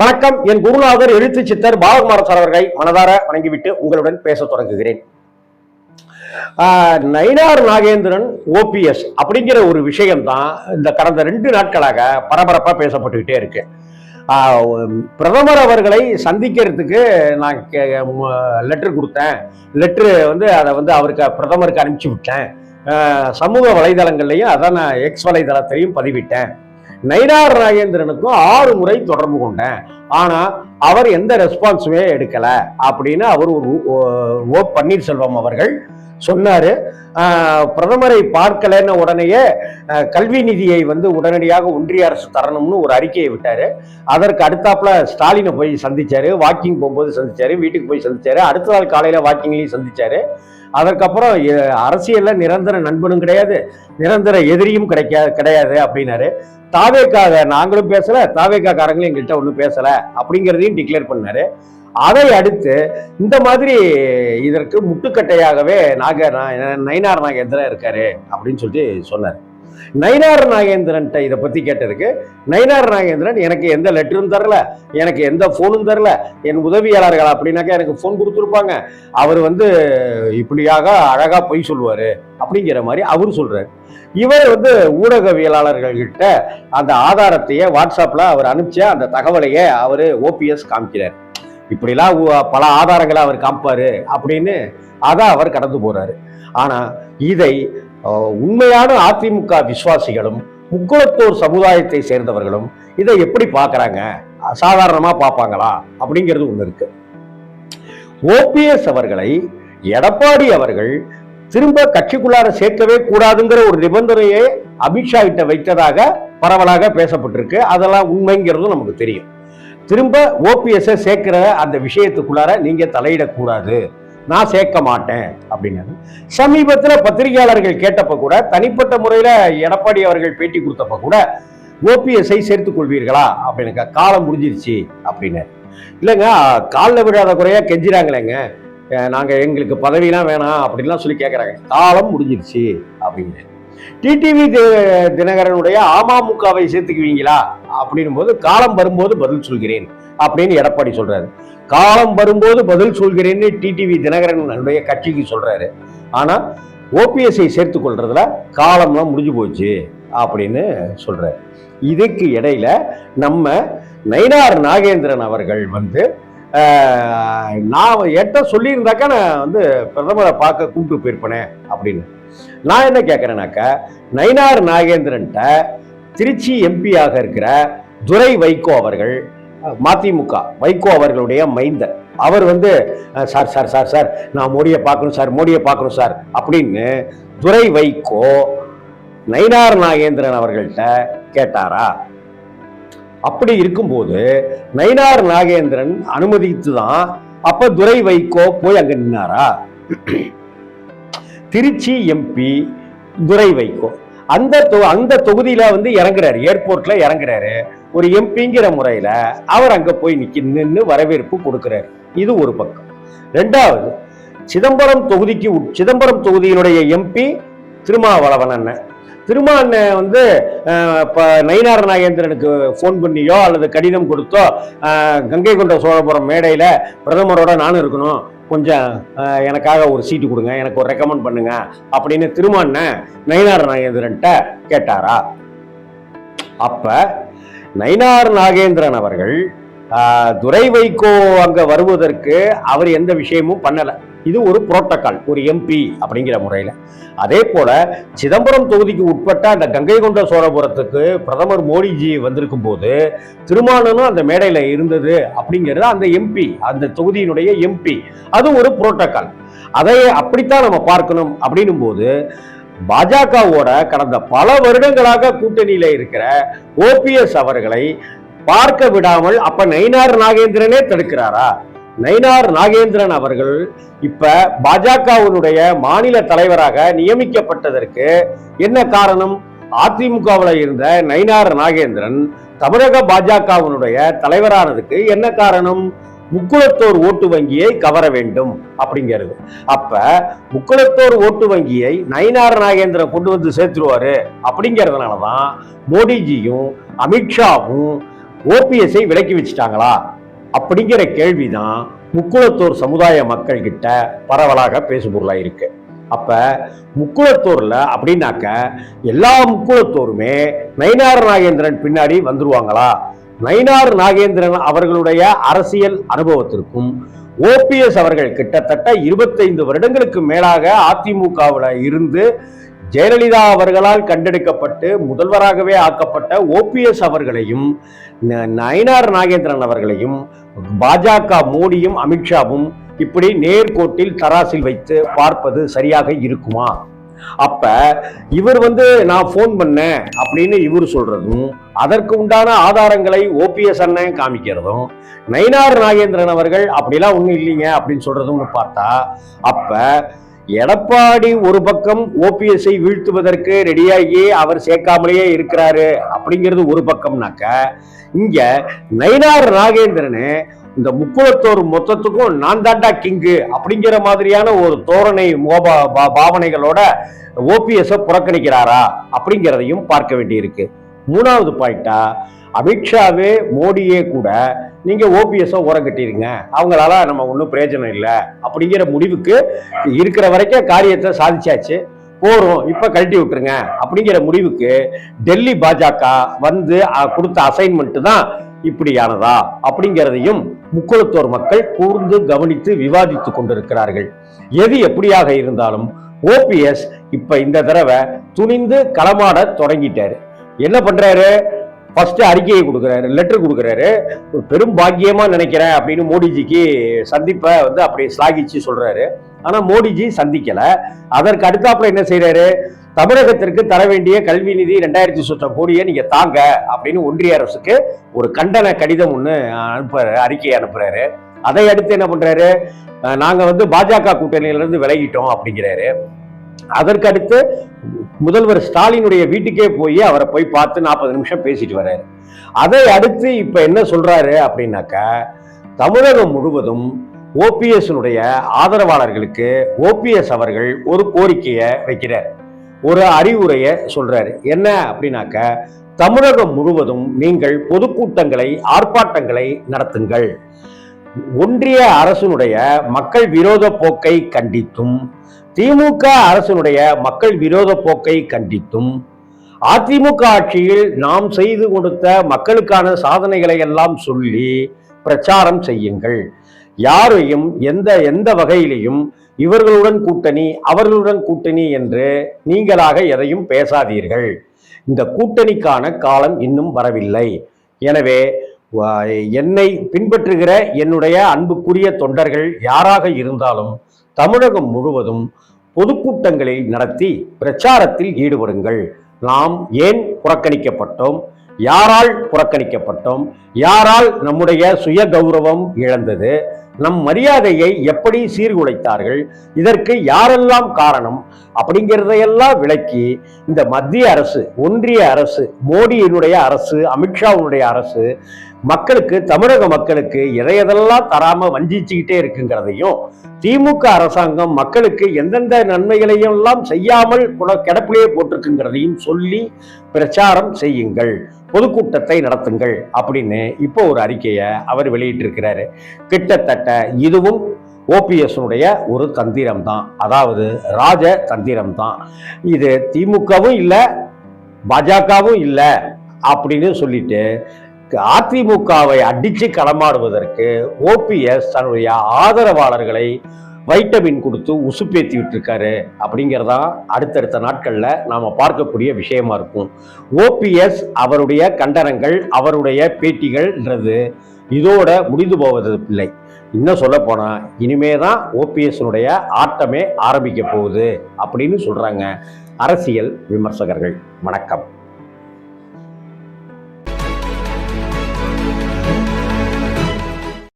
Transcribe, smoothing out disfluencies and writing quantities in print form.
வணக்கம். என் குருநாதர் எழுத்து சித்தர் பாலகுமார சார் அவர்களை மனதார வணங்கிவிட்டு உங்களுடன் பேச தொடங்குகிறேன். நயினார் நாகேந்திரன் ஓபிஎஸ் அப்படிங்கிற ஒரு விஷயம் தான் இந்த கடந்த 2 நாட்களாக பரபரப்பா பேசப்பட்டுக்கிட்டே இருக்கு. பிரதமர் அவர்களை சந்திக்கிறதுக்கு நான் லெட்டர் கொடுத்தேன். லெட்டரு அதை அவருக்கு பிரதமருக்கு அனுப்பிச்சு விட்டேன். சமூக வலைதளங்கள்லையும் அதான் நான் எக்ஸ் வலைதளத்திலையும் பதிவிட்டேன். நயினார் நாகேந்திரனுக்கும் 6 முறை தொடர்பு கொண்டேன். ஆனா அவர் எந்த ரெஸ்பான்ஸுமே எடுக்கல அப்படின்னு அவர் ஓ பன்னீர்செல்வம் அவர்கள் சொன்னாரு. பிரதமரை பார்க்கலன்னு உடனேயே கல்வி நிதியை உடனடியாக ஒன்றிய அரசு தரணும்னு ஒரு அறிக்கையை விட்டாரு. அதற்கு அடுத்தாப்புல ஸ்டாலினை போய் சந்திச்சாரு, வாக்கிங் போகும்போது சந்திச்சாரு, வீட்டுக்கு போய் சந்திச்சாரு, அடுத்த நாள் காலையில வாக்கிங்லையும் சந்திச்சாரு. அதற்கப்புறம் அரசியல்ல நிரந்தர நண்பனும் கிடையாது, நிரந்தர எதிரியும் கிடையாது அப்படின்னாரு. தாவேக்காக நாங்களும் பேசல, தாவேக்காரங்களும் எங்கள்கிட்ட ஒன்றும் பேசல அப்படிங்கிறதையும் டிக்ளேர் பண்ணாரு. அதை அடுத்து இந்த மாதிரி இதற்கு முட்டுக்கட்டையாகவே நயினார் நாகேந்திரன் இருக்காரு அப்படின்னு சொல்லிட்டு சொன்னார். நயினார் நாகேந்திரன் இதை பத்தி கேட்டதுக்கு, நயினார் நாகேந்திரன் எனக்கு எந்த லெட்டரும் தரல, எனக்கு எந்த போனும் தரல, என் உதவியாளர்கள் அப்படின்னாக்கா எனக்கு போன் கொடுத்துருப்பாங்க, அவர் இப்படியாக அழகா பொய் சொல்லுவாரு அப்படிங்கிற மாதிரி அவரு சொல்றாரு. இவர் ஊடகவியலாளர்கள்கிட்ட அந்த ஆதாரத்தையே வாட்ஸ்அப்ல அவர் அனுப்பிச்ச அந்த தகவலையே அவரு ஓபிஎஸ் காமிக்கிறார். இப்படிலாம் பல ஆதாரங்களை அவர் காமிப்பாரு அப்படின்னு அதை அவர் கடந்து போறாரு. ஆனா இதை உண்மையான அதிமுக விசுவாசிகளும் முக்குளத்தோர் சமுதாயத்தை சேர்ந்தவர்களும் இதை எப்படி பார்க்கறாங்க, சாதாரணமா பார்ப்பாங்களா அப்படிங்கிறது ஒண்ணு இருக்கு. ஓபிஎஸ் அவர்களை எடப்பாடி அவர்கள் திரும்ப கட்சிக்குள்ளார சேர்க்கவே கூடாதுங்கிற ஒரு நிபந்தனையை அமித்ஷா கிட்ட வைத்ததாக பரவலாக பேசப்பட்டிருக்கு. அதெல்லாம் உண்மைங்கிறதும் நமக்கு தெரியும். திரும்ப ஓபிஎஸ் சேர்க்கிற அந்த விஷயத்துக்குள்ளார நீங்க தலையிடக்கூடாது, நான் சேர்க்க மாட்டேன் அப்படின்னு சமீபத்தில் பத்திரிகையாளர்கள் கேட்டப்ப கூட, தனிப்பட்ட முறையில எடப்பாடி அவர்கள் பேட்டி கொடுத்தப்ப கூட ஓபிஎஸ்ஐ சேர்த்துக் கொள்வீர்களா அப்படின்னு, காலம் முடிஞ்சிருச்சு அப்படின்னு. இல்லைங்க, காலில் விடாத குறையா கெஞ்சிராங்களேங்க, நாங்க எங்களுக்கு பதவியெல்லாம் வேணாம் அப்படின்லாம் சொல்லி கேட்கறாங்க. காலம் முடிஞ்சிருச்சு அப்படின்னு. டிடிவி தினகரனுடைய அமமுகவை சேர்த்துக்குவீங்களா அப்படின்னும் போது, காலம் வரும்போது பதில் சொல்கிறேன் அப்படின்னு எடப்பாடி சொல்றாரு. காலம் வரும்போது பதில் சொல்கிறேன்னு டிடிவி தினகரனுடைய கட்சிக்கு சொல்றாரு. ஆனா ஓபிஎஸ்ஐ சேர்த்துக் கொள்றதுல காலம்லாம் முடிஞ்சு போச்சு அப்படின்னு சொல்றாரு. இதுக்கு இடையில நம்ம நயினார் நாகேந்திரன் அவர்கள் நான் எட்ட சொல்லியிருந்தாக்கா நான் பிரதமரை பார்க்க கூப்பிட்டு போயிருப்பேனே அப்படின்னு. நான் என்ன கேட்கிறேன்னாக்கா, நயினார் நாகேந்திரன்ட்ட திருச்சி எம்பியாக இருக்கிற துரை வைகோ அவர்கள், மதிமுக வைகோ அவர்களுடைய மைந்தர், அவர் சார் சார் சார் சார் நான் மோடியை பார்க்கணும் சார், மோடியை பார்க்கணும் சார் அப்படின்னு துரை வைகோ நயினார் நாகேந்திரன் அவர்கள்ட்ட கேட்டாரா? அப்படி இருக்கும்போது நயினார் நாகேந்திரன் அனுமதித்துதான் அப்ப துரை வைகோ போய் அங்க நின்னாரா? திருச்சி எம்பி துரை வைகோ அந்த தொகுதியில இறங்குறாரு, ஏர்போர்ட்ல இறங்குறாரு. ஒரு எம்பிங்கிற முறையில அவர் அங்க போய் நின்று வரவேற்பு கொடுக்கிறார். இது ஒரு பக்கம். 2வது, சிதம்பரம் தொகுதியினுடைய எம்பி திருமாவளவன் அண்ணன். நயினார் நாகேந்திரனுக்கு போன் பண்ணியோ அல்லது கடிதம் கொடுத்தோ, கங்கை கொண்ட சோழபுரம் மேடையில பிரதமரோட நானும் இருக்கணும், கொஞ்சம் எனக்காக ஒரு சீட்டு கொடுங்க, எனக்கு ஒரு ரெக்கமெண்ட் பண்ணுங்க அப்படின்னு நயினார் நாகேந்திரன்ட்ட கேட்டாரா? அப்ப நயினார் நாகேந்திரன் அவர்கள் துரை வைகோ அங்க வருவதற்கு அவர் எந்த விஷயமும் பண்ணல. இது ஒரு புரோட்டோகால், ஒரு எம்பி அப்படிங்கிற முறையில. அதே போல சிதம்பரம் தொகுதிக்கு உட்பட்ட அந்த கங்கை கொண்ட சோழபுரத்துக்கு பிரதமர் மோடிஜி வந்திருக்கும் போது திருமாவளவனும் அந்த மேடையில இருந்தது அப்படிங்கிறது அந்த எம்பி, அந்த தொகுதியினுடைய எம்பி. அது ஒரு புரோட்டோகால். அதை அப்படித்தான் நம்ம பார்க்கணும். அப்படின்னும் போது பாஜகவோட கடந்த பல வருடங்களாக கூட்டணியில இருக்கிற ஓபிஎஸ் அவர்களை பார்க்க விடாமல் அப்ப நயினார் நாகேந்திரனே தடுக்கிறாரா? நயினார் நாகேந்திரன் அவர்கள் இப்ப பாஜகவினுடைய மாநில தலைவராக நியமிக்கப்பட்டதற்கு என்ன காரணம்? அதிமுகவில் இருந்த நயினார் நாகேந்திரன் தமிழக பாஜகவினுடைய தலைவரானதுக்கு என்ன காரணம்? முக்குளத்தோர் ஓட்டு வங்கியை கவர வேண்டும் அப்படிங்கிறது. அப்ப முக்குளத்தோர் ஓட்டு வங்கியை நயினார் நாகேந்திரன் கொண்டு சேர்த்துருவாரு அப்படிங்கிறதுனாலதான் மோடிஜியும் அமித்ஷாவும் ஓபிஎஸ்ஐ விலக்கி வச்சுட்டாங்களா அப்படிங்கிற கேள்விதான் முக்குளத்தூர் சமுதாய மக்கள் கிட்ட பரவலாக பேசுபொருளாக இருக்கு. அப்ப முக்குளத்தூர்ல அப்படின்னாக்க எல்லா முக்குளத்தூருமே நயினார் நாகேந்திரன் பின்னாடி வந்துருவாங்களா? நயினார் நாகேந்திரன் அவர்களுடைய அரசியல் அனுபவத்திற்கும் ஓபிஎஸ் அவர்கள் கிட்டத்தட்ட 25 வருடங்களுக்கு மேலாக அதிமுகவில் இருந்து ஜெயலலிதா அவர்களால் கண்டெடுக்கப்பட்டு முதல்வராகவே ஆக்கப்பட்ட ஓபிஎஸ் அவர்களையும் நயினார் நாகேந்திரன் அவர்களையும் பாஜக மோடியும் அமித்ஷாவும் இப்படி நேர்கோட்டில் தராசில் வைத்து பார்ப்பது சரியாக இருக்குமா? அப்ப இவர் நான் போன் பண்ணேன் அப்படின்னு இவர் சொல்றதும், அதற்கு உண்டான ஆதாரங்களை ஓபிஎஸ் அண்ணன் காமிக்கிறதும், நயினார் நாகேந்திரன் அவர்கள் அப்படிலாம் ஒண்ணும் இல்லைங்க அப்படின்னு சொல்றதும் பார்த்தா, அப்ப எடப்பாடி ஒரு பக்கம் ஓபிஎஸ்ஐ வீழ்த்துவதற்கு ரெடியாகி அவர் சேர்க்காமலேயே இருக்கிறாரு அப்படிங்கிறது ஒரு பக்கம்னாக்க, இங்க நயினார் நாகேந்திரனு இந்த முக்குளத்தோர் மொத்தத்துக்கும் நான் தாண்டா கிங்கு அப்படிங்கிற மாதிரியான ஒரு தோரணை பாவனைகளோட ஓபிஎஸ் புறக்கணிக்கிறாரா அப்படிங்கிறதையும் பார்க்க வேண்டியிருக்கு. மூணாவது பாயிண்டா, அமித்ஷாவே மோடியே கூட நீங்க ஓபிஎஸ் ஓரம் கட்டிருங்க, அவங்களால நம்ம ஒன்றும் பிரயோஜனம் இல்லை அப்படிங்கிற முடிவுக்கு இருக்கிற வரைக்கும் காரியத்தை சாதிச்சாச்சு, போறோம் இப்ப கழட்டி விட்டுருங்க அப்படிங்கிற முடிவுக்கு டெல்லி பாஜக கொடுத்த அசைன்மெண்ட் தான் இப்படியானதா அப்படிங்கிறதையும் முக்குளத்தோர் மக்கள் கூர்ந்து கவனித்து விவாதித்துக் கொண்டிருக்கிறார்கள். எது எப்படியாக இருந்தாலும் ஓபிஎஸ் இப்ப இந்த தடவை துணிந்து களமாட தொடங்கிட்டாரு. என்ன பண்றாரு? ஃபர்ஸ்ட் அறிக்கையை கொடுக்குறாரு, லெட்டர் கொடுக்குறாரு. பெரும் பாக்கியமா நினைக்கிறேன் அப்படின்னு மோடிஜிக்கு சந்திப்பை அப்படி ஸ்லாகிச்சு சொல்றாரு. ஆனா மோடிஜி சந்திக்கல. அதற்கு அடுத்தாப்புல என்ன செய்யறாரு? தமிழகத்திற்கு தர வேண்டிய கல்வி நிதி 2000 சொச்சம் கோடியை நீங்க தாங்க அப்படின்னு ஒன்றிய அரசுக்கு ஒரு கண்டன கடிதம் ஒண்ணு அறிக்கையை அனுப்புறாரு. அதை அடுத்து என்ன பண்றாரு? நாங்க பாஜக கூட்டணியிலிருந்து விலகிட்டோம் அப்படிங்கிறாரு. அதற்கு அடுத்து முதல்வர் ஸ்டாலினுடைய வீட்டுக்கே போய் அவரை போய் பார்த்து 40 நிமிஷம் பேசிட்டு வர்றாரு. அதை அடுத்து இப்ப என்ன சொல்றாரு அப்படின்னாக்கா, தமிழகம் முழுவதும் ஓபிஎஸ் ஆதரவாளர்களுக்கு ஓபிஎஸ் அவர்கள் ஒரு கோரிக்கையை வைக்கிறார், ஒரு அறிவுரையை சொல்றாரு. என்ன அப்படின்னாக்க, தமிழகம் முழுவதும் நீங்கள் பொதுக்கூட்டங்களை ஆர்ப்பாட்டங்களை நடத்துங்கள், ஒன்றிய அரசினுடைய மக்கள் விரோத போக்கை கண்டித்தும் திமுக அரசினுடைய மக்கள் விரோத போக்கை கண்டித்தும் அதிமுக ஆட்சியில் நாம் செய்து கொடுத்த மக்களுக்கான சாதனைகளை எல்லாம் சொல்லி பிரச்சாரம் செய்யுங்கள். யாரையும் எந்த வகையிலையும் இவர்களுடன் கூட்டணி அவர்களுடன் கூட்டணி என்று நீங்களாக எதையும் பேசாதீர்கள். இந்த கூட்டணிக்கான காலம் இன்னும் வரவில்லை. எனவே என்னை பின்பற்றுகிற என்னுடைய அன்புக்குரிய தொண்டர்கள் யாராக இருந்தாலும் தமிழகம் முழுவதும் பொதுக்கூட்டங்களை நடத்தி பிரச்சாரத்தில் ஈடுபடுங்கள். நாம் ஏன் புறக்கணிக்கப்பட்டோம், யாரால் புறக்கணிக்கப்பட்டோம், யாரால் நம்முடைய சுய கௌரவம் இழந்தது, நம் மரியாதையை எப்படி சீர்குலைத்தார்கள், இதற்கு யாரெல்லாம் காரணம் அப்படிங்கிறதையெல்லாம் விளக்கி இந்த மத்திய அரசு, ஒன்றிய அரசு, மோடியினுடைய அரசு, அமித்ஷாவுடைய அரசு மக்களுக்கு, தமிழக மக்களுக்கு எதையெல்லாம் தராம வஞ்சிச்சுக்கிட்டே இருக்குங்கிறதையும், திமுக அரசாங்கம் மக்களுக்கு எந்தெந்த நன்மைகளையும் எல்லாம் செய்யாமல் கிடப்பிலேயே போட்டிருக்குங்கிறதையும் சொல்லி பிரச்சாரம் செய்யுங்கள், பொதுக்கூட்டத்தை நடத்துங்கள் அப்படின்னு இப்போ ஒரு அறிக்கையை அவர் வெளியிட்டிருக்கிறாரு. கிட்டத்தட்ட இதுவும் ஓபிஎஸ் ஒரு தந்திரம் தான், அதாவது ராஜ தந்திரம் தான். இது திமுகவும் இல்லை பாஜகவும் இல்லை அப்படின்னு சொல்லிட்டு அதிமுகவை அடிச்சு களமாடுவதற்கு ஓபிஎஸ் தன்னுடைய ஆதரவாளர்களை வைட்டமின் கொடுத்து உசுப்பேத்தி விட்டுருக்காரு அப்படிங்கிறதா அடுத்தடுத்த நாட்கள்ல நாம பார்க்கக்கூடிய விஷயமா இருக்கும். ஓபிஎஸ் அவருடைய கண்டனங்கள், அவருடைய பேட்டிகள்ன்றது இதோட முடிந்து போவது இல்லை. இன்னும் சொல்ல போனா இனிமேதான் ஓபிஎஸ் ஆட்டமே ஆரம்பிக்க போகுது அப்படின்னு சொல்றாங்க அரசியல் விமர்சகர்கள். வணக்கம்.